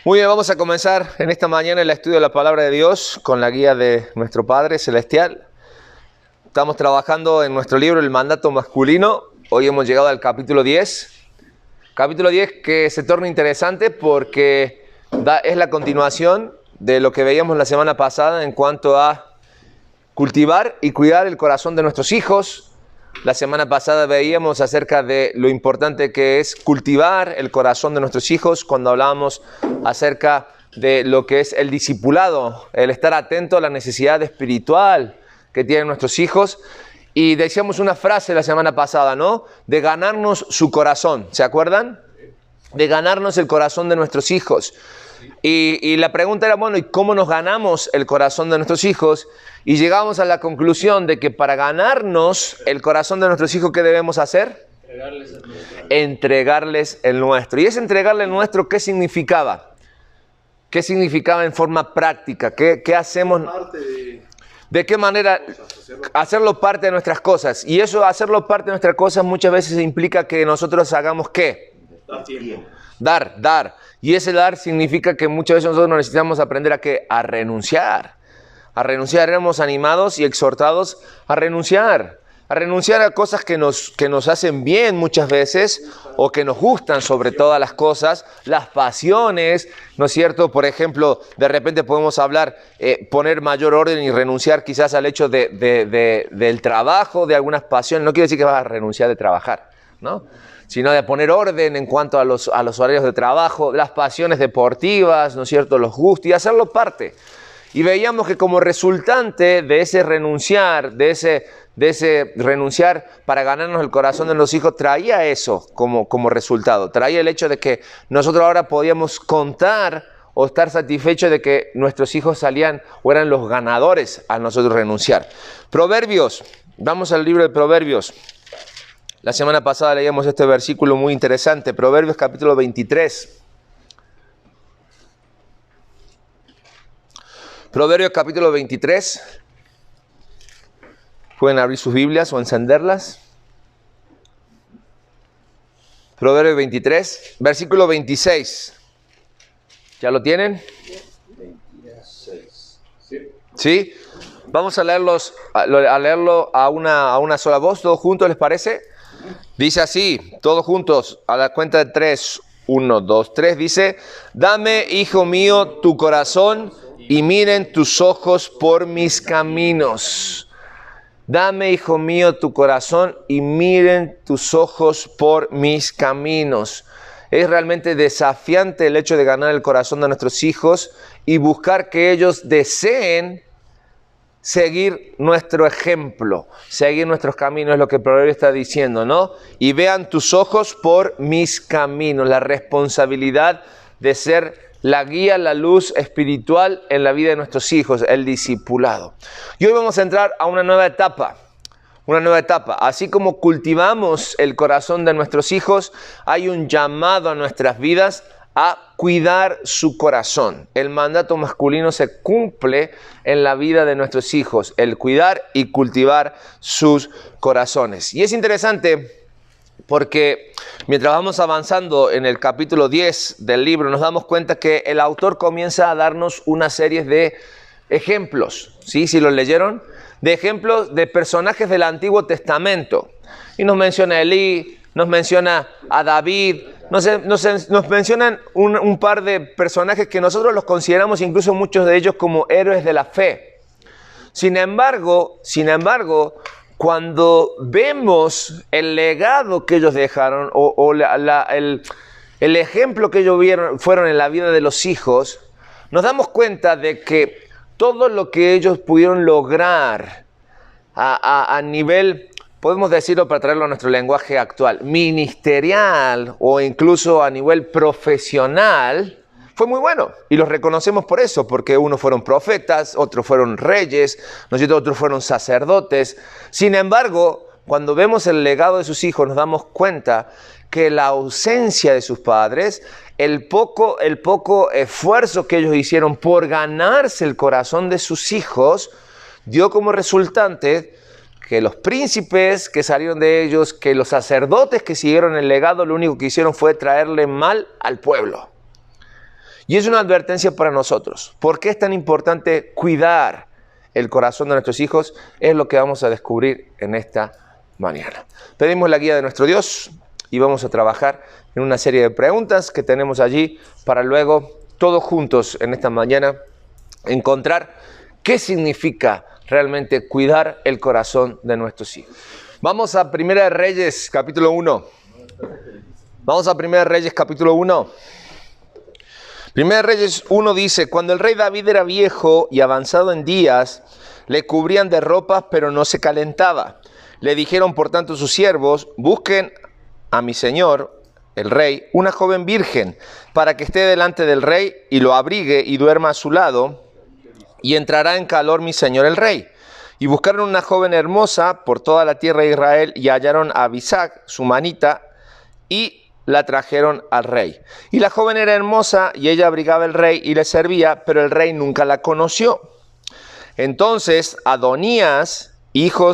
Muy bien, vamos a comenzar en esta mañana el estudio de la Palabra de Dios con la guía de nuestro Padre Celestial. Estamos trabajando en nuestro libro El Mandato Masculino. Hoy hemos llegado al capítulo 10. Capítulo 10 que se torna interesante porque es la continuación de lo que veíamos la semana pasada en cuanto a cultivar y cuidar el corazón de nuestros hijos. La semana pasada veíamos acerca de lo importante que es cultivar el corazón de nuestros hijos cuando hablábamos acerca de lo que es el discipulado, el estar atento a la necesidad espiritual que tienen nuestros hijos. Y decíamos una frase la semana pasada, ¿no? De ganarnos su corazón, ¿se acuerdan? De ganarnos el corazón de nuestros hijos. Y la pregunta era, bueno, ¿y cómo nos ganamos el corazón de nuestros hijos? Y llegamos a la conclusión de que para ganarnos el corazón de nuestros hijos, ¿qué debemos hacer? Entregarles el nuestro. ¿Y ese entregarle el nuestro qué significaba? ¿Qué significaba en forma práctica? ¿Qué hacemos? ¿De qué manera hacerlo parte de nuestras cosas? Y eso, hacerlo parte de nuestras cosas, muchas veces implica que nosotros hagamos ¿qué? Dar. Y ese dar significa que muchas veces nosotros necesitamos aprender a renunciar. A renunciar, éramos animados y exhortados a renunciar a cosas que nos hacen bien muchas veces o que nos gustan sobre todas las cosas, las pasiones, ¿no es cierto? Por ejemplo, de repente podemos hablar, poner mayor orden y renunciar quizás al hecho del trabajo, de algunas pasiones. No quiere decir que vas a renunciar de trabajar, ¿no? Sino de poner orden en cuanto a los horarios de trabajo, las pasiones deportivas, ¿no es cierto? Los gustos y hacerlo parte. Y veíamos que como resultante de ese renunciar, de ese renunciar para ganarnos el corazón de los hijos, traía eso como resultado. Traía el hecho de que nosotros ahora podíamos contar o estar satisfechos de que nuestros hijos salían o eran los ganadores a nosotros renunciar. Proverbios, vamos al libro de Proverbios. La semana pasada leíamos este versículo muy interesante, Proverbios capítulo 23. Proverbios capítulo 23. Pueden abrir sus Biblias o encenderlas. Proverbios 23, versículo 26. ¿Ya lo tienen? 26. ¿Sí? Vamos a leerlo a una sola voz, todos juntos, ¿les parece? Dice así, todos juntos, a la cuenta de 3, 1, 2, 3, dice: Dame, hijo mío, tu corazón y miren tus ojos por mis caminos. Dame, hijo mío, tu corazón y miren tus ojos por mis caminos. Es realmente desafiante el hecho de ganar el corazón de nuestros hijos y buscar que ellos deseen seguir nuestro ejemplo, seguir nuestros caminos, es lo que el proverbio está diciendo, ¿no? Y vean tus ojos por mis caminos, la responsabilidad de ser la guía, la luz espiritual en la vida de nuestros hijos, el discipulado. Y hoy vamos a entrar a una nueva etapa. Así como cultivamos el corazón de nuestros hijos, hay un llamado a nuestras vidas a cuidar su corazón. El mandato masculino se cumple en la vida de nuestros hijos, el cuidar y cultivar sus corazones. Y es interesante porque mientras vamos avanzando en el capítulo 10 del libro, nos damos cuenta que el autor comienza a darnos una serie de ejemplos, ¿sí? ¿Sí los leyeron? De ejemplos de personajes del Antiguo Testamento. Y nos menciona a Elí, nos menciona a David, nos mencionan un par de personajes que nosotros los consideramos, incluso muchos de ellos, como héroes de la fe. Sin embargo, cuando vemos el legado que ellos dejaron o el ejemplo que ellos fueron en la vida de los hijos, nos damos cuenta de que todo lo que ellos pudieron lograr a nivel, podemos decirlo para traerlo a nuestro lenguaje actual, ministerial o incluso a nivel profesional, fue muy bueno. Y los reconocemos por eso, porque unos fueron profetas, otros fueron reyes, otros fueron sacerdotes. Sin embargo, cuando vemos el legado de sus hijos, nos damos cuenta que la ausencia de sus padres, el poco esfuerzo que ellos hicieron por ganarse el corazón de sus hijos, dio como resultante que los príncipes que salieron de ellos, que los sacerdotes que siguieron el legado, lo único que hicieron fue traerle mal al pueblo. Y es una advertencia para nosotros. ¿Por qué es tan importante cuidar el corazón de nuestros hijos? Es lo que vamos a descubrir en esta mañana. Pedimos la guía de nuestro Dios y vamos a trabajar en una serie de preguntas que tenemos allí para luego, todos juntos en esta mañana, encontrar qué significa realmente cuidar el corazón de nuestros hijos. Vamos a Primera de Reyes, capítulo 1. Vamos a Primera de Reyes, capítulo 1. Primera de Reyes 1 dice: cuando el rey David era viejo y avanzado en días, le cubrían de ropas, pero no se calentaba. Le dijeron por tanto sus siervos: busquen a mi señor, el rey, una joven virgen, para que esté delante del rey y lo abrigue y duerma a su lado, y entrará en calor mi señor el rey. Y buscaron una joven hermosa por toda la tierra de Israel, y hallaron a Abisag, su manita, y la trajeron al rey. Y la joven era hermosa, y ella abrigaba al rey y le servía, pero el rey nunca la conoció. Entonces Adonías, hijo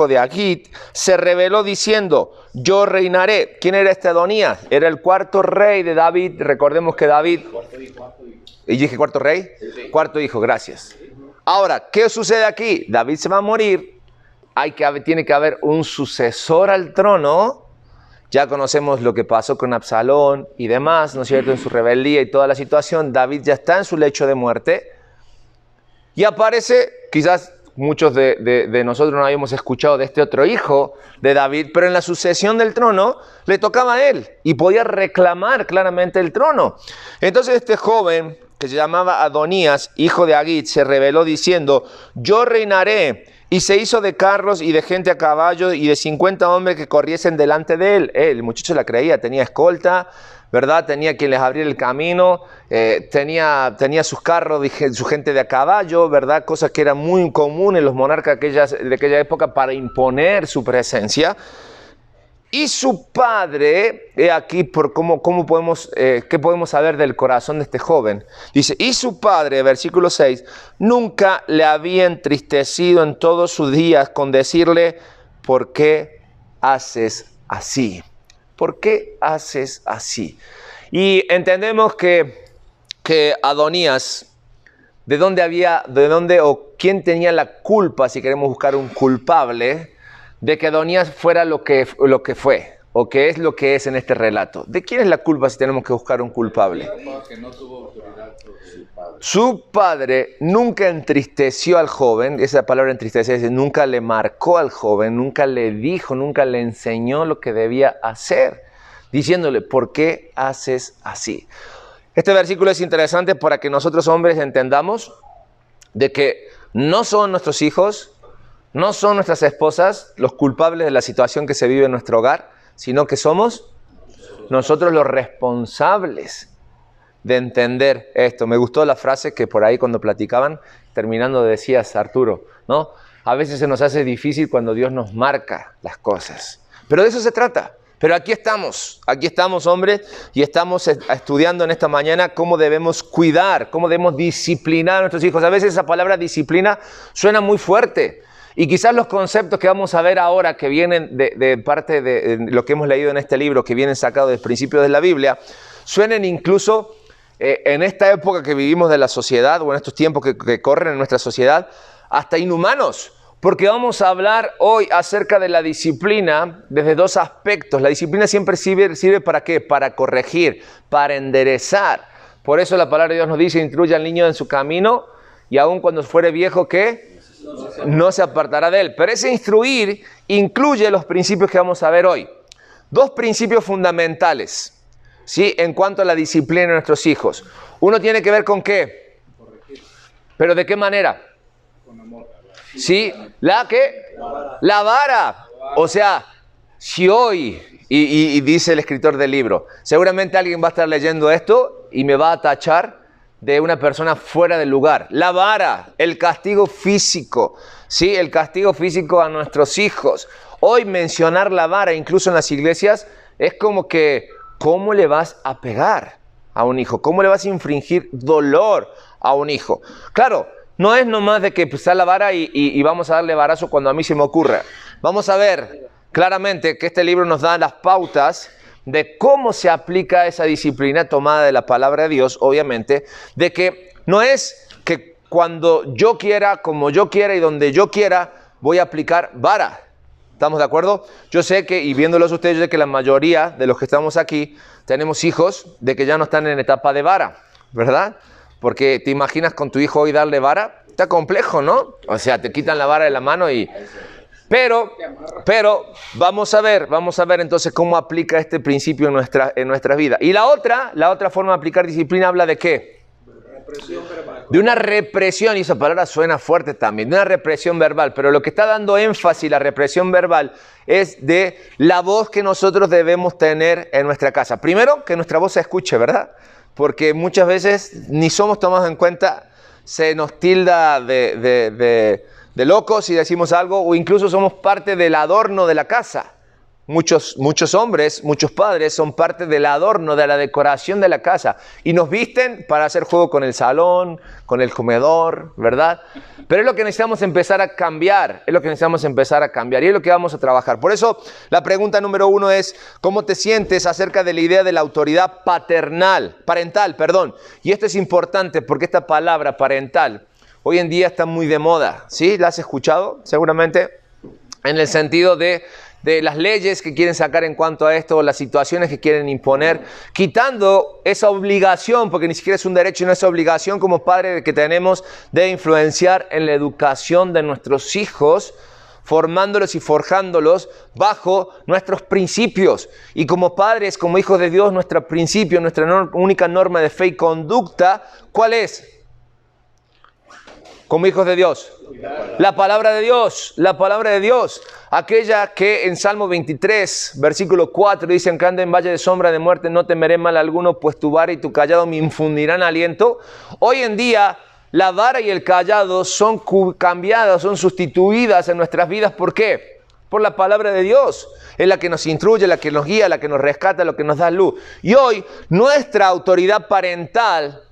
de Agit, se rebeló diciendo: yo reinaré. ¿Quién era este Adonías? Era el cuarto rey de David. Recordemos que David... ¿Y dije cuarto rey? Sí. Cuarto hijo, gracias. Ahora, ¿qué sucede aquí? David se va a morir. Tiene que haber un sucesor al trono. Ya conocemos lo que pasó con Absalón y demás, ¿no es cierto? En su rebeldía y toda la situación. David ya está en su lecho de muerte. Y aparece, quizás muchos de nosotros no habíamos escuchado de este otro hijo de David, pero en la sucesión del trono le tocaba a él y podía reclamar claramente el trono. Entonces este joven, que se llamaba Adonías, hijo de Agit, se rebeló diciendo: yo reinaré. Y se hizo de carros y de gente a caballo y de 50 hombres que corriesen delante de él. El muchacho la creía, tenía escolta, ¿verdad? Tenía quien les abriera el camino, tenía sus carros, su gente de a caballo, ¿verdad? Cosas que eran muy comunes en los monarcas de aquella época para imponer su presencia. Y su padre, he aquí por qué podemos saber del corazón de este joven. Dice: y su padre, versículo 6, nunca le había entristecido en todos sus días con decirle: ¿por qué haces así? ¿Por qué haces así? Y entendemos que Adonías, ¿de dónde o quién tenía la culpa, si queremos buscar un culpable, de que Adonías fuera lo que fue, o que es lo que es en este relato? ¿De quién es la culpa si tenemos que buscar un culpable? Su padre nunca entristeció al joven. Esa palabra entristecer, nunca le marcó al joven, nunca le dijo, nunca le enseñó lo que debía hacer, diciéndole: ¿por qué haces así? Este versículo es interesante para que nosotros hombres entendamos de que no son nuestros hijos, no son nuestras esposas los culpables de la situación que se vive en nuestro hogar, sino que somos nosotros los responsables de entender esto. Me gustó la frase que por ahí cuando platicaban, terminando decías, Arturo, ¿no? A veces se nos hace difícil cuando Dios nos marca las cosas. Pero de eso se trata. Pero aquí estamos hombres, y estamos estudiando en esta mañana cómo debemos cuidar, cómo debemos disciplinar a nuestros hijos. A veces esa palabra disciplina suena muy fuerte. Y quizás los conceptos que vamos a ver ahora, que vienen de parte de lo que hemos leído en este libro, que vienen sacados del principio de la Biblia, suenen incluso en esta época que vivimos de la sociedad, o en estos tiempos que corren en nuestra sociedad, hasta inhumanos. Porque vamos a hablar hoy acerca de la disciplina desde dos aspectos. La disciplina siempre sirve ¿para qué? Para corregir, para enderezar. Por eso la palabra de Dios nos dice: instruye al niño en su camino, y aun cuando fuere viejo, ¿qué? No se apartará de él. Pero ese instruir incluye los principios que vamos a ver hoy. Dos principios fundamentales, ¿sí?, en cuanto a la disciplina de nuestros hijos. Uno tiene que ver con ¿qué? ¿Pero de qué manera? Con amor. ¿Sí? La vara. O sea, si hoy, y dice el escritor del libro, seguramente alguien va a estar leyendo esto y me va a tachar de una persona fuera del lugar. La vara, el castigo físico, ¿sí? El castigo físico a nuestros hijos. Hoy mencionar la vara, incluso en las iglesias, es como que, ¿cómo le vas a pegar a un hijo? ¿Cómo le vas a infringir dolor a un hijo? Claro, no es nomás de que está la vara y vamos a darle varazo cuando a mí se me ocurra. Vamos a ver claramente que este libro nos da las pautas de cómo se aplica esa disciplina tomada de la palabra de Dios, obviamente, de que no es que cuando yo quiera, como yo quiera y donde yo quiera, voy a aplicar vara. ¿Estamos de acuerdo? Yo sé que, y viéndolos ustedes, yo sé que la mayoría de los que estamos aquí tenemos hijos de que ya no están en etapa de vara, ¿verdad? Porque te imaginas con tu hijo hoy darle vara, está complejo, ¿no? O sea, te quitan la vara de la mano y... Pero vamos a ver entonces cómo aplica este principio en nuestra vida. Y la otra forma de aplicar disciplina habla de ¿qué? De una represión, y esa palabra suena fuerte también, de una represión verbal, pero lo que está dando énfasis la represión verbal es de la voz que nosotros debemos tener en nuestra casa. Primero, que nuestra voz se escuche, ¿verdad? Porque muchas veces ni somos tomados en cuenta, se nos tilda de locos si decimos algo, o incluso somos parte del adorno de la casa. Muchos hombres, muchos padres son parte del adorno, de la decoración de la casa. Y nos visten para hacer juego con el salón, con el comedor, ¿verdad? Pero es lo que necesitamos empezar a cambiar. Y es lo que vamos a trabajar. Por eso, la pregunta número 1 es, ¿cómo te sientes acerca de la idea de la autoridad parental? Y esto es importante porque esta palabra parental hoy en día está muy de moda. ¿Sí? ¿La has escuchado? Seguramente. En el sentido de las leyes que quieren sacar en cuanto a esto, las situaciones que quieren imponer, quitando esa obligación, porque ni siquiera es un derecho, no es obligación como padres que tenemos de influenciar en la educación de nuestros hijos, formándolos y forjándolos bajo nuestros principios. Y como padres, como hijos de Dios, nuestro principio, nuestra única norma de fe y conducta, ¿cuál es? Como hijos de Dios. La palabra de Dios. Aquella que en Salmo 23, versículo 4, dice: aunque ande en valle de sombra de muerte, no temeré mal alguno, pues tu vara y tu callado me infundirán aliento. Hoy en día, la vara y el callado son cambiadas, son sustituidas en nuestras vidas. ¿Por qué? Por la palabra de Dios. Es la que nos instruye, la que nos guía, la que nos rescata, la que nos da luz. Y hoy, nuestra autoridad parental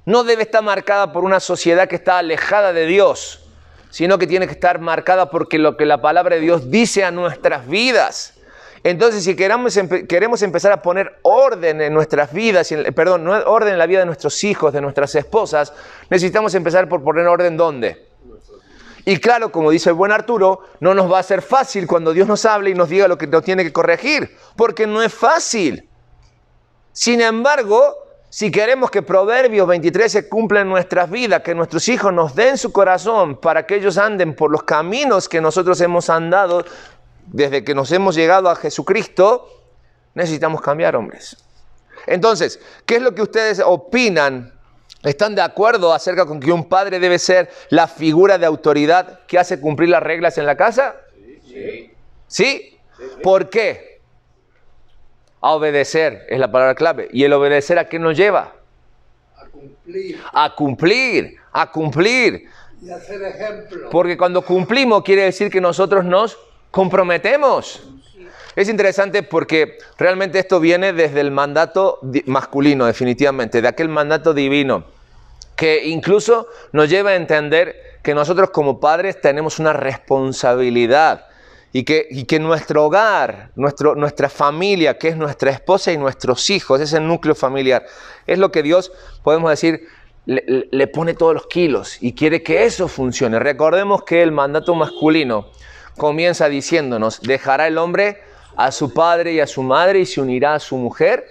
no debe estar marcada por una sociedad que está alejada de Dios, sino que tiene que estar marcada porque lo que la palabra de Dios dice a nuestras vidas. Entonces, si queremos empezar a poner orden en nuestras vidas, orden en la vida de nuestros hijos, de nuestras esposas, necesitamos empezar por poner orden ¿dónde? Y claro, como dice el buen Arturo, no nos va a ser fácil cuando Dios nos hable y nos diga lo que nos tiene que corregir, porque no es fácil. Sin embargo, si queremos que Proverbios 23 se cumpla en nuestras vidas, que nuestros hijos nos den su corazón para que ellos anden por los caminos que nosotros hemos andado desde que nos hemos llegado a Jesucristo, necesitamos cambiar, hombres. Entonces, ¿qué es lo que ustedes opinan? ¿Están de acuerdo acerca con que un padre debe ser la figura de autoridad que hace cumplir las reglas en la casa? Sí. ¿Sí? ¿Por qué? A obedecer, es la palabra clave. ¿Y el obedecer a qué nos lleva? A cumplir. Y hacer ejemplo. Porque cuando cumplimos quiere decir que nosotros nos comprometemos. Es interesante porque realmente esto viene desde el mandato masculino, definitivamente, de aquel mandato divino, que incluso nos lleva a entender que nosotros como padres tenemos una responsabilidad. Y que nuestro hogar, nuestra familia, que es nuestra esposa y nuestros hijos, ese núcleo familiar, es lo que Dios, podemos decir, le pone todos los kilos y quiere que eso funcione. Recordemos que el mandato masculino comienza diciéndonos: dejará el hombre a su padre y a su madre y se unirá a su mujer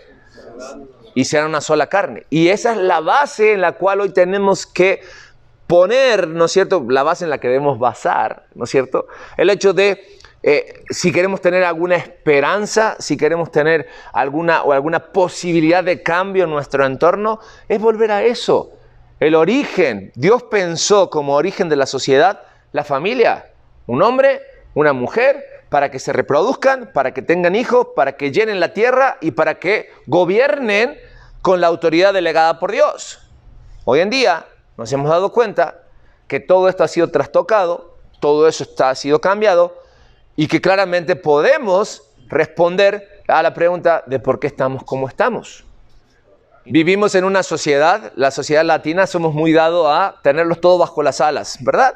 y será una sola carne. Y esa es la base en la cual hoy tenemos que poner, ¿no es cierto?, la base en la que debemos basar, ¿no es cierto?, el hecho de si queremos tener alguna esperanza, si queremos tener alguna posibilidad de cambio en nuestro entorno, es volver a eso. El origen, Dios pensó como origen de la sociedad la familia, un hombre, una mujer, para que se reproduzcan, para que tengan hijos, para que llenen la tierra y para que gobiernen con la autoridad delegada por Dios. Hoy en día nos hemos dado cuenta que todo esto ha sido trastocado, todo eso ha sido cambiado, y que claramente podemos responder a la pregunta de por qué estamos como estamos. Vivimos en una sociedad, la sociedad latina, somos muy dados a tenerlos todos bajo las alas, ¿verdad?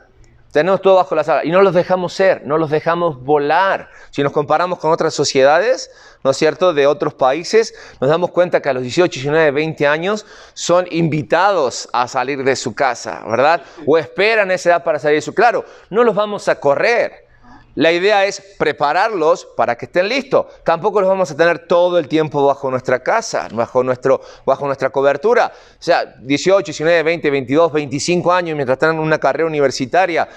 Tenemos todo bajo las alas y no los dejamos ser, no los dejamos volar. Si nos comparamos con otras sociedades, ¿no es cierto?, de otros países, nos damos cuenta que a los 18, 19, 20 años son invitados a salir de su casa, ¿verdad? O esperan esa edad para salir de su... Claro, no los vamos a correr. La idea es prepararlos para que estén listos. Tampoco los vamos a tener todo el tiempo bajo nuestra casa, bajo nuestra cobertura. O sea, 18, 19, 20, 22, 25 años mientras están en una carrera universitaria.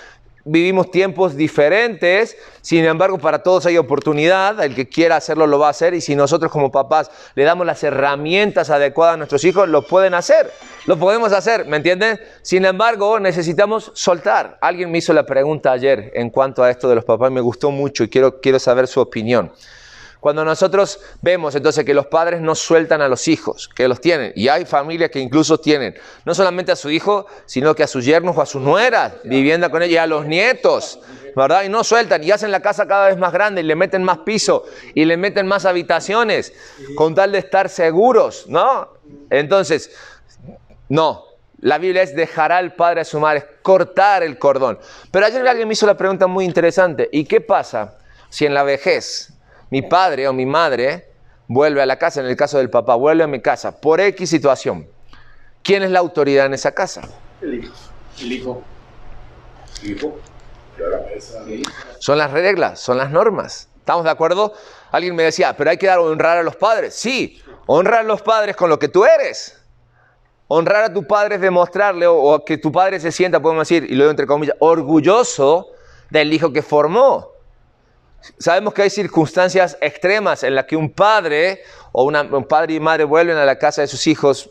Vivimos tiempos diferentes, sin embargo para todos hay oportunidad, el que quiera hacerlo lo va a hacer y si nosotros como papás le damos las herramientas adecuadas a nuestros hijos, lo pueden hacer, lo podemos hacer, ¿me entienden? Sin embargo necesitamos soltar. Alguien me hizo la pregunta ayer en cuanto a esto de los papás, me gustó mucho y quiero saber su opinión. Cuando nosotros vemos entonces que los padres no sueltan a los hijos, que los tienen, y hay familias que incluso tienen, no solamente a su hijo, sino que a sus yernos o a sus nueras, viviendo con ellos, y a los nietos, ¿verdad? Y no sueltan, y hacen la casa cada vez más grande, y le meten más piso, y le meten más habitaciones, con tal de estar seguros, ¿no? Entonces, no. La Biblia es dejará al padre a su madre, es cortar el cordón. Pero ayer alguien me hizo la pregunta muy interesante, ¿y qué pasa si en la vejez mi padre o mi madre vuelve a la casa, en el caso del papá, vuelve a mi casa, por X situación? ¿Quién es la autoridad en esa casa? El hijo. El hijo. El hijo. Son las reglas, son las normas. ¿Estamos de acuerdo? Alguien me decía, pero hay que honrar a los padres. Sí, honrar a los padres con lo que tú eres. Honrar a tu padre es demostrarle, o que tu padre se sienta, podemos decir, y lo digo entre comillas, orgulloso del hijo que formó. Sabemos que hay circunstancias extremas en las que un padre o un padre y madre vuelven a la casa de sus hijos,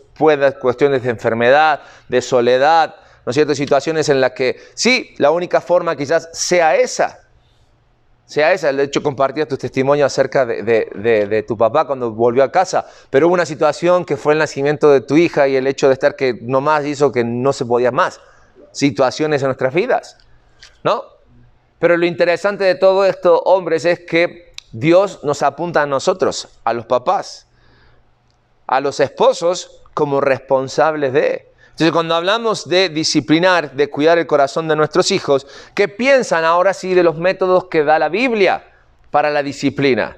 cuestiones de enfermedad, de soledad, ¿no es cierto? Situaciones en las que sí, la única forma quizás sea esa. De hecho, compartías tu testimonio acerca de tu papá cuando volvió a casa, pero hubo una situación que fue el nacimiento de tu hija y el hecho de estar que nomás hizo que no se podía más. Situaciones en nuestras vidas, ¿no? Pero lo interesante de todo esto, hombres, es que Dios nos apunta a nosotros, a los papás, a los esposos como responsables de. Entonces, cuando hablamos de disciplinar, de cuidar el corazón de nuestros hijos, ¿qué piensan ahora sí de los métodos que da la Biblia para la disciplina?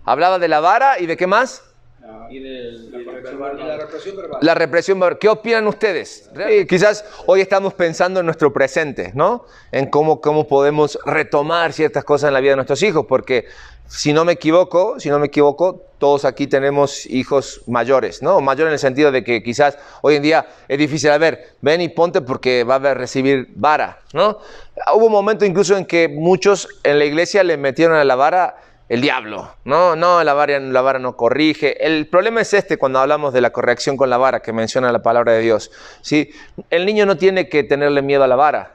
Hablaba de la vara y de qué más. Y la represión verbal. La represión verbal. ¿Qué opinan ustedes? Quizás hoy estamos pensando en nuestro presente, ¿no? En cómo podemos retomar ciertas cosas en la vida de nuestros hijos, porque si no me equivoco, todos aquí tenemos hijos mayores, ¿no? Mayor en el sentido de que quizás hoy en día es difícil, a ver, ven y ponte porque va a recibir vara, ¿no? Hubo un momento incluso en que muchos en la iglesia le metieron a la vara el diablo, no, la vara no corrige. El problema es cuando hablamos de la corrección con la vara que menciona la palabra de Dios, ¿sí? El niño no tiene que tenerle miedo a la vara.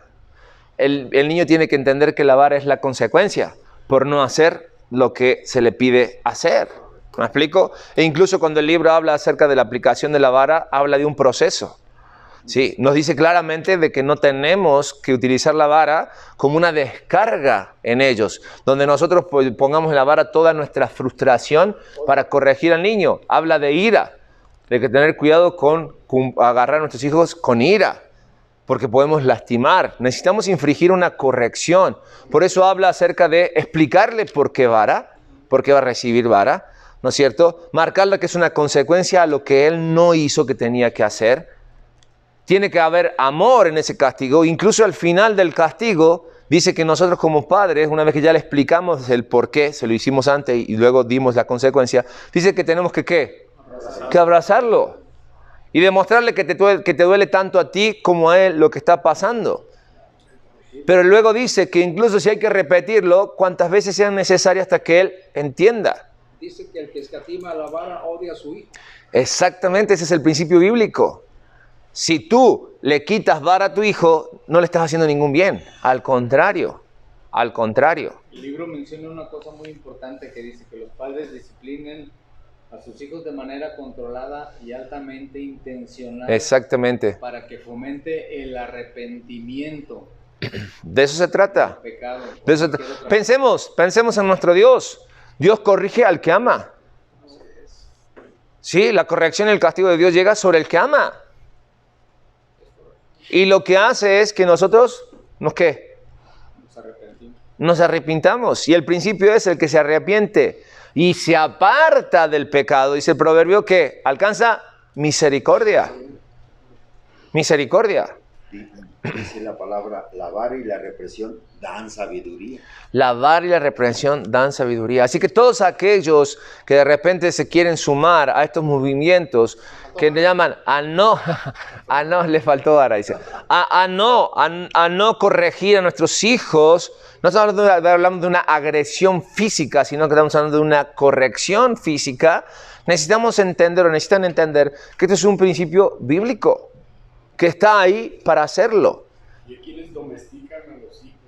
El niño tiene que entender que la vara es la consecuencia por no hacer lo que se le pide hacer. ¿Me explico? E incluso cuando el libro habla acerca de la aplicación de la vara, habla de un proceso. Sí, nos dice claramente de que no tenemos que utilizar la vara como una descarga en ellos, donde nosotros pongamos en la vara toda nuestra frustración para corregir al niño. Habla de ira, de que tener cuidado con agarrar a nuestros hijos con ira, porque podemos lastimar. Necesitamos infligir una corrección. Por eso habla acerca de explicarle por qué vara, por qué va a recibir vara, ¿no es cierto? Marcarle que es una consecuencia a lo que él no hizo que tenía que hacer. Tiene que haber amor en ese castigo. Incluso al final del castigo, dice que nosotros como padres, una vez que ya le explicamos el por qué, se lo hicimos antes y luego dimos la consecuencia, dice que tenemos que ¿qué? Que abrazarlo. Y demostrarle que te duele tanto a ti como a él lo que está pasando. Pero luego dice que incluso si hay que repetirlo, cuantas veces sean necesarias hasta que él entienda. Dice que el que escatima la vara odia a su hijo. Exactamente, ese es el principio bíblico. Si tú le quitas vara a tu hijo, no le estás haciendo ningún bien. Al contrario. El libro menciona una cosa muy importante que dice que los padres disciplinen a sus hijos de manera controlada y altamente intencional. Exactamente. Para que fomente el arrepentimiento. De eso se trata. Pecado, Pensemos en nuestro Dios. Dios corrige al que ama. Sí, la corrección y el castigo de Dios llega sobre el que ama. Y lo que hace es que nosotros, ¿qué? Nos arrepintamos. Y el principio es el que se arrepiente y se aparta del pecado. Dice el proverbio que alcanza misericordia. Misericordia. Dice la palabra, lavar y la represión dan sabiduría. Lavar y la reprensión dan sabiduría. Así que todos aquellos que de repente se quieren sumar a estos movimientos que le llaman a no, le faltó ahora, dice, a no corregir a nuestros hijos. No estamos hablando de una agresión física, sino que estamos hablando de una corrección física. Necesitan entender que esto es un principio bíblico, que está ahí para hacerlo. Y hay quienes domestican a los hijos.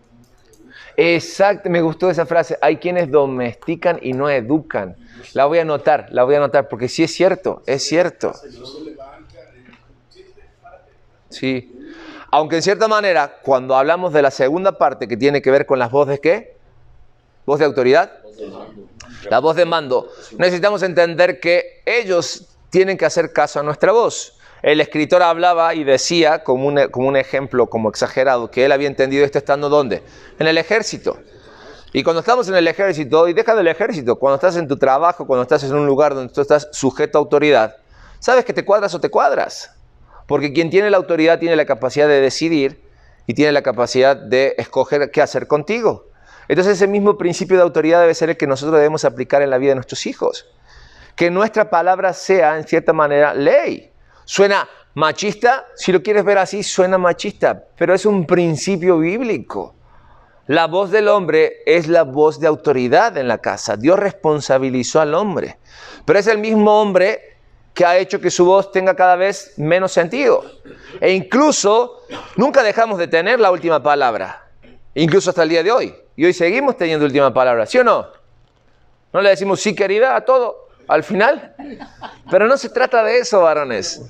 Exacto, me gustó esa frase. Hay quienes domestican y no educan. La voy a anotar, porque sí es cierto, es cierto. Sí. Aunque en cierta manera, cuando hablamos de la segunda parte que tiene que ver con las voces, ¿qué? ¿Voz de autoridad? La voz de mando. Necesitamos entender que ellos tienen que hacer caso a nuestra voz. El escritor hablaba y decía, como un ejemplo, como exagerado, que él había entendido esto estando ¿dónde? En el ejército. Y cuando estamos en el ejército, y deja del ejército, cuando estás en tu trabajo, cuando estás en un lugar donde tú estás sujeto a autoridad, sabes que te cuadras o te cuadras. Porque quien tiene la autoridad tiene la capacidad de decidir y tiene la capacidad de escoger qué hacer contigo. Entonces ese mismo principio de autoridad debe ser el que nosotros debemos aplicar en la vida de nuestros hijos. Que nuestra palabra sea, en cierta manera, ley. Suena machista, si lo quieres ver así, suena machista, pero es un principio bíblico. La voz del hombre es la voz de autoridad en la casa. Dios responsabilizó al hombre, pero es el mismo hombre que ha hecho que su voz tenga cada vez menos sentido. E incluso nunca dejamos de tener la última palabra, incluso hasta el día de hoy. Y hoy seguimos teniendo última palabra, ¿sí o no? ¿No le decimos sí, querida, a todo al final? Pero no se trata de eso, varones.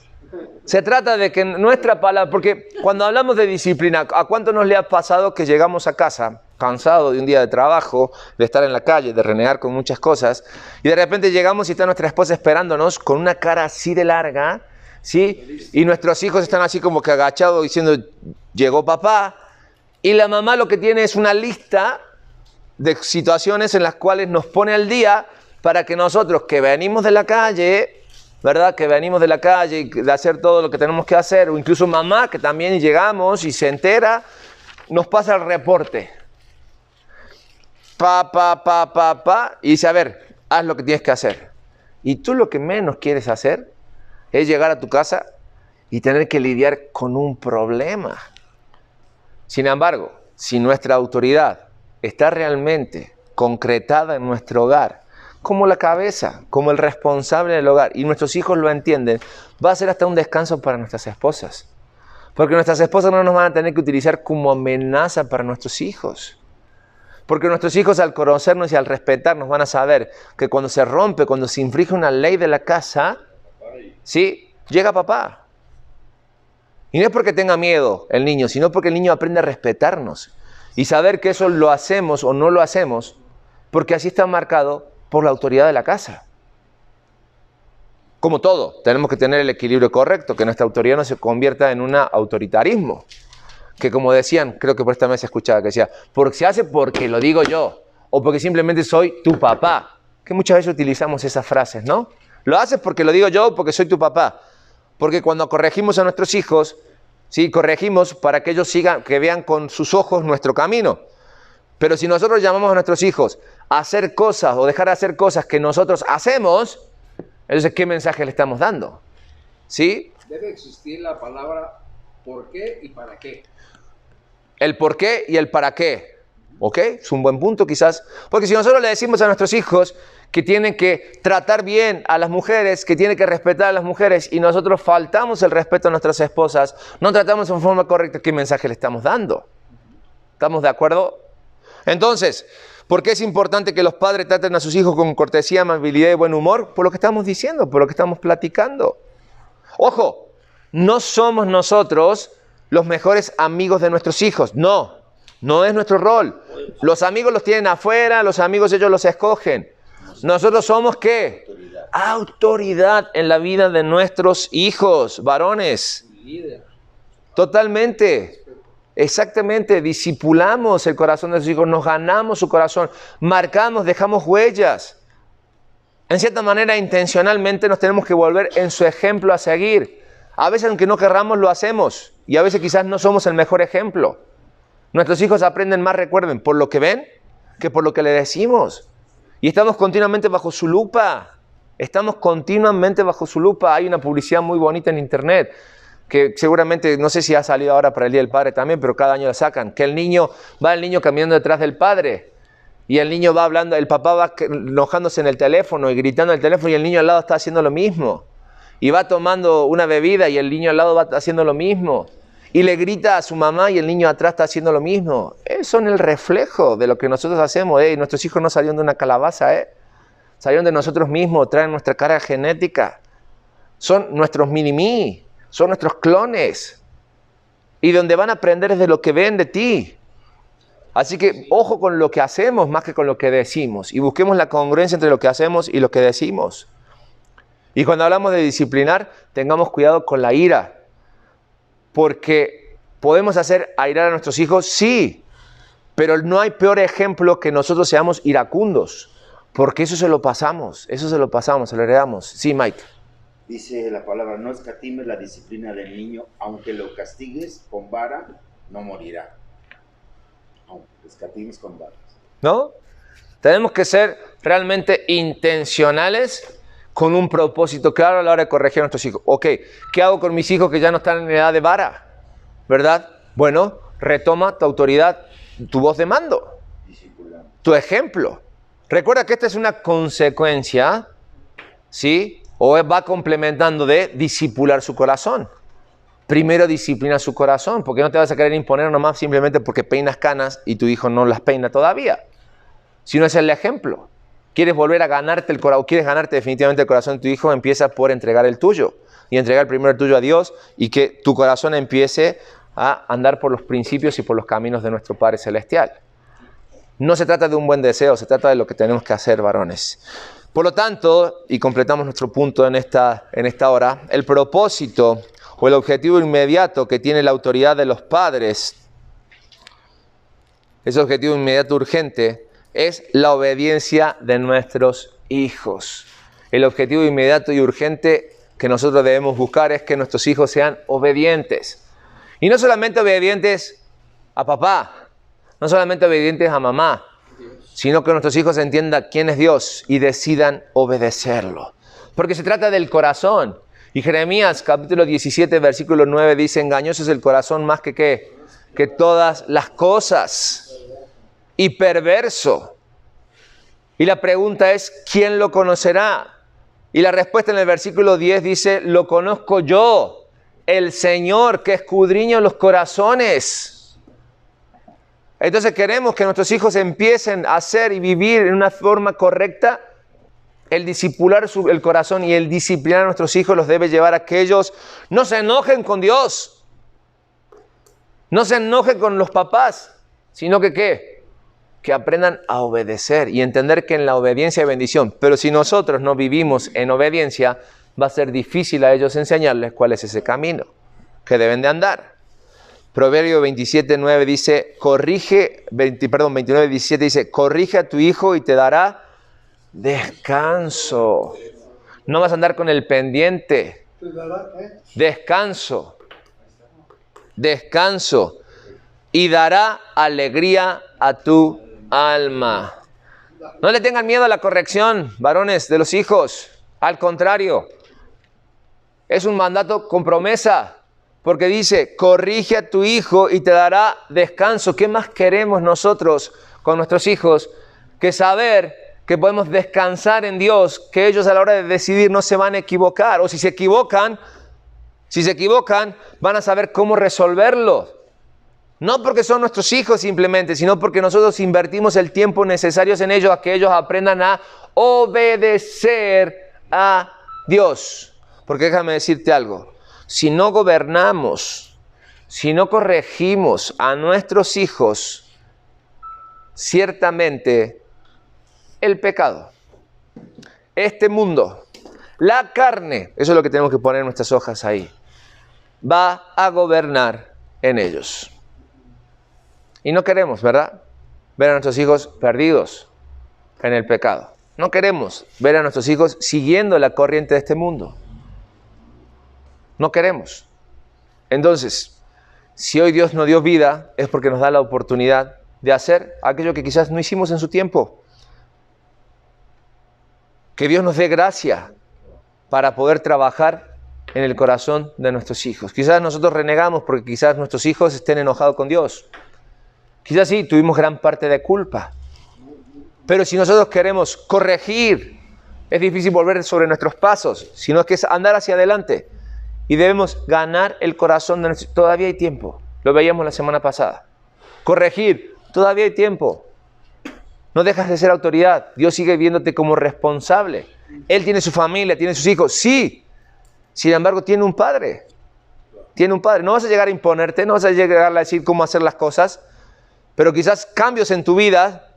Se trata de que nuestra palabra, porque cuando hablamos de disciplina, ¿a cuánto nos le ha pasado que llegamos a casa cansado de un día de trabajo, de estar en la calle, de renegar con muchas cosas, y de repente llegamos y está nuestra esposa esperándonos con una cara así de larga, ¿sí? Y nuestros hijos están así como que agachados diciendo, llegó papá, y la mamá lo que tiene es una lista de situaciones en las cuales nos pone al día para que nosotros que venimos de la calle, ¿verdad? Que venimos de la calle y de hacer todo lo que tenemos que hacer, o incluso mamá que también llegamos y se entera, nos pasa el reporte. Y dice, a ver, haz lo que tienes que hacer. Y tú lo que menos quieres hacer es llegar a tu casa y tener que lidiar con un problema. Sin embargo, si nuestra autoridad está realmente concretada en nuestro hogar, como la cabeza, como el responsable del hogar, y nuestros hijos lo entienden, va a ser hasta un descanso para nuestras esposas. Porque nuestras esposas no nos van a tener que utilizar como amenaza para nuestros hijos. Porque nuestros hijos al conocernos y al respetarnos van a saber que cuando se rompe, cuando se infringe una ley de la casa, ¿sí? Llega papá. Y no es porque tenga miedo el niño, sino porque el niño aprende a respetarnos. Y saber que eso lo hacemos o no lo hacemos, porque así está marcado por la autoridad de la casa. Como todo, tenemos que tener el equilibrio correcto, que nuestra autoridad no se convierta en un autoritarismo. Que como decían, creo que por esta vez se escuchaba, que decía, porque se hace porque lo digo yo, o porque simplemente soy tu papá. Que muchas veces utilizamos esas frases, ¿no? Lo haces porque lo digo yo, porque soy tu papá. Porque cuando corregimos a nuestros hijos, sí, corregimos para que ellos sigan, que vean con sus ojos nuestro camino. Pero si nosotros llamamos a nuestros hijos a hacer cosas o dejar de hacer cosas que nosotros hacemos, entonces ¿qué mensaje le estamos dando? ¿Sí? Debe existir la palabra por qué y para qué. El por qué y el para qué. ¿Ok? Es un buen punto quizás. Porque si nosotros le decimos a nuestros hijos que tienen que tratar bien a las mujeres, que tienen que respetar a las mujeres, y nosotros faltamos el respeto a nuestras esposas, no tratamos en forma correcta, ¿qué mensaje le estamos dando? ¿Estamos de acuerdo? Entonces, ¿por qué es importante que los padres traten a sus hijos con cortesía, amabilidad y buen humor? Por lo que estamos diciendo, por lo que estamos platicando. Ojo, no somos nosotros los mejores amigos de nuestros hijos. No es nuestro rol. Los amigos los tienen afuera, los amigos ellos los escogen. Nosotros somos ¿qué? Autoridad en la vida de nuestros hijos, varones. Totalmente. Exactamente. Discipulamos el corazón de sus hijos, nos ganamos su corazón, marcamos, dejamos huellas. En cierta manera, intencionalmente nos tenemos que volver en su ejemplo a seguir. A veces, aunque no querramos, lo hacemos. Y a veces quizás no somos el mejor ejemplo. Nuestros hijos aprenden más, recuerden, por lo que ven que por lo que le decimos. Y estamos continuamente bajo su lupa. Estamos continuamente bajo su lupa. Hay una publicidad muy bonita en internet que seguramente, no sé si ha salido ahora para el Día del Padre también, pero cada año la sacan. Que el niño caminando detrás del padre y el niño va hablando, el papá va enojándose en el teléfono y gritando en el teléfono y el niño al lado está haciendo lo mismo. Y va tomando una bebida y el niño al lado va haciendo lo mismo. Y le grita a su mamá y el niño atrás está haciendo lo mismo. Son el reflejo de lo que nosotros hacemos. Nuestros hijos no salieron de una calabaza. Salieron de nosotros mismos, traen nuestra carga genética. Son nuestros mini-mí, son nuestros clones. Y donde van a aprender es de lo que ven de ti. Así que ojo con lo que hacemos más que con lo que decimos. Y busquemos la congruencia entre lo que hacemos y lo que decimos. Y cuando hablamos de disciplinar, tengamos cuidado con la ira. Porque podemos hacer airar a nuestros hijos, sí, pero no hay peor ejemplo que nosotros seamos iracundos, porque eso se lo pasamos, se lo heredamos. Sí, Mike. Dice la palabra, no escatimes la disciplina del niño, aunque lo castigues con vara, no morirá. Aunque lo escatimes con varas. ¿No? Tenemos que ser realmente intencionales con un propósito claro a la hora de corregir a nuestros hijos. Ok, ¿qué hago con mis hijos que ya no están en edad de vara? ¿Verdad? Bueno, retoma tu autoridad, tu voz de mando, tu ejemplo. Recuerda que esta es una consecuencia, ¿sí? O va complementando de discipular su corazón. Primero disciplina su corazón, porque no te vas a querer imponer nomás simplemente porque peinas canas y tu hijo no las peina todavía. Sino es el ejemplo. ¿Quieres volver a ganarte el corazón? ¿Quieres ganarte definitivamente el corazón de tu hijo? Empieza por entregar el tuyo. Y entregar primero el tuyo a Dios y que tu corazón empiece a andar por los principios y por los caminos de nuestro Padre Celestial. No se trata de un buen deseo, se trata de lo que tenemos que hacer, varones. Por lo tanto, y completamos nuestro punto en esta hora, el propósito o el objetivo inmediato que tiene la autoridad de los padres, ese objetivo inmediato urgente, es la obediencia de nuestros hijos. El objetivo inmediato y urgente que nosotros debemos buscar es que nuestros hijos sean obedientes. Y no solamente obedientes a papá, no solamente obedientes a mamá, sino que nuestros hijos entiendan quién es Dios y decidan obedecerlo. Porque se trata del corazón. Y Jeremías capítulo 17, versículo 9 dice, engañoso es el corazón más que ¿qué? Que todas las cosas. Y perverso. Y la pregunta es, ¿quién lo conocerá? Y la respuesta en el versículo 10 dice, lo conozco yo, el Señor que escudriña los corazones. Entonces queremos que nuestros hijos empiecen a hacer y vivir en una forma correcta. El discipular el corazón y el disciplinar a nuestros hijos los debe llevar a que ellos no se enojen con Dios. No se enojen con los papás, sino que ¿qué? Que aprendan a obedecer y entender que en la obediencia hay bendición. Pero si nosotros no vivimos en obediencia, va a ser difícil a ellos enseñarles cuál es ese camino que deben de andar. Proverbio 27:9 dice, 29:17 dice, corrige a tu hijo y te dará descanso. No vas a andar con el pendiente. Descanso. Descanso. Y dará alegría a tu alma. No le tengan miedo a la corrección, varones, de los hijos. Al contrario, es un mandato con promesa. Porque dice, corrige a tu hijo y te dará descanso. ¿Qué más queremos nosotros con nuestros hijos que saber que podemos descansar en Dios? Que ellos a la hora de decidir no se van a equivocar. O si se equivocan, van a saber cómo resolverlo. No porque son nuestros hijos simplemente, sino porque nosotros invertimos el tiempo necesario en ellos a que ellos aprendan a obedecer a Dios. Porque déjame decirte algo. Si no gobernamos, si no corregimos a nuestros hijos, ciertamente el pecado este mundo, la carne, eso es lo que tenemos que poner en nuestras hojas ahí, va a gobernar en ellos. Y no queremos, ¿verdad?, ver a nuestros hijos perdidos en el pecado. No queremos ver a nuestros hijos siguiendo la corriente de este mundo. No queremos. Entonces, si hoy Dios nos dio vida, es porque nos da la oportunidad de hacer aquello que quizás no hicimos en su tiempo. Que Dios nos dé gracia para poder trabajar en el corazón de nuestros hijos. Quizás nosotros renegamos porque quizás nuestros hijos estén enojados con Dios. Quizás sí, tuvimos gran parte de culpa. Pero si nosotros queremos corregir, es difícil volver sobre nuestros pasos, sino que es andar hacia adelante. Y debemos ganar el corazón de nuestros... Todavía hay tiempo. Lo veíamos la semana pasada. Corregir. Todavía hay tiempo. No dejas de ser autoridad. Dios sigue viéndote como responsable. Él tiene su familia, tiene sus hijos. Sí. Sin embargo, tiene un padre. Tiene un padre. No vas a llegar a imponerte, no vas a llegar a decir cómo hacer las cosas, pero quizás cambios en tu vida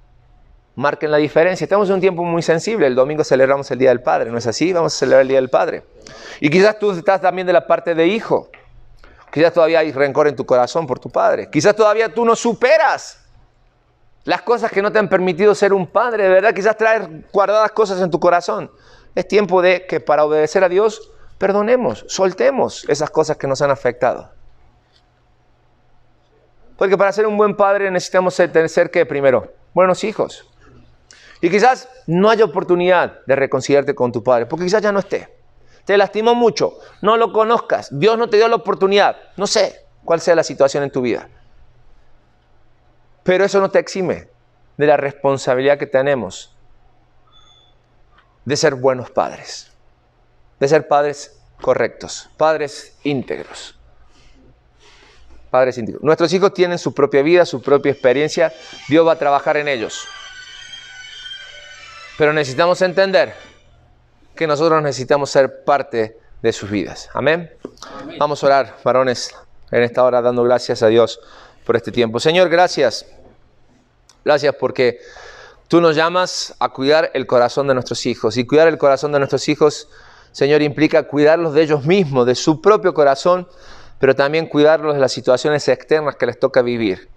marquen la diferencia. Estamos en un tiempo muy sensible. El domingo celebramos el Día del Padre, ¿no es así? Vamos a celebrar el Día del Padre. Y quizás tú estás también de la parte de hijo. Quizás todavía hay rencor en tu corazón por tu padre. Quizás todavía tú no superas las cosas que no te han permitido ser un padre, de verdad. Quizás traes guardadas cosas en tu corazón. Es tiempo de que para obedecer a Dios perdonemos, soltemos esas cosas que nos han afectado. Porque para ser un buen padre necesitamos ser ¿qué? Primero, buenos hijos. Y quizás no haya oportunidad de reconciliarte con tu padre, porque quizás ya no esté. Te lastimó mucho, no lo conozcas, Dios no te dio la oportunidad. No sé cuál sea la situación en tu vida. Pero eso no te exime de la responsabilidad que tenemos de ser buenos padres. De ser padres correctos, padres íntegros. Padres íntegros. Nuestros hijos tienen su propia vida, su propia experiencia. Dios va a trabajar en ellos. Pero necesitamos entender que nosotros necesitamos ser parte de sus vidas. Amén. Amén. Vamos a orar, varones, en esta hora dando gracias a Dios por este tiempo. Señor, gracias. Gracias porque tú nos llamas a cuidar el corazón de nuestros hijos. Y cuidar el corazón de nuestros hijos, Señor, implica cuidarlos de ellos mismos, de su propio corazón, pero también cuidarlos de las situaciones externas que les toca vivir.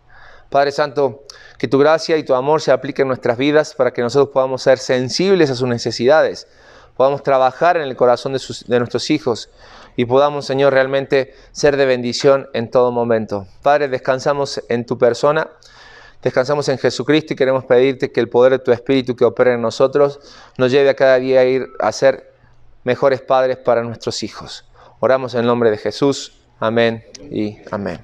Padre Santo, que tu gracia y tu amor se apliquen en nuestras vidas para que nosotros podamos ser sensibles a sus necesidades, podamos trabajar en el corazón de nuestros hijos y podamos, Señor, realmente ser de bendición en todo momento. Padre, descansamos en tu persona, descansamos en Jesucristo y queremos pedirte que el poder de tu Espíritu que opera en nosotros nos lleve a cada día a ir a ser mejores padres para nuestros hijos. Oramos en el nombre de Jesús. Amén y amén.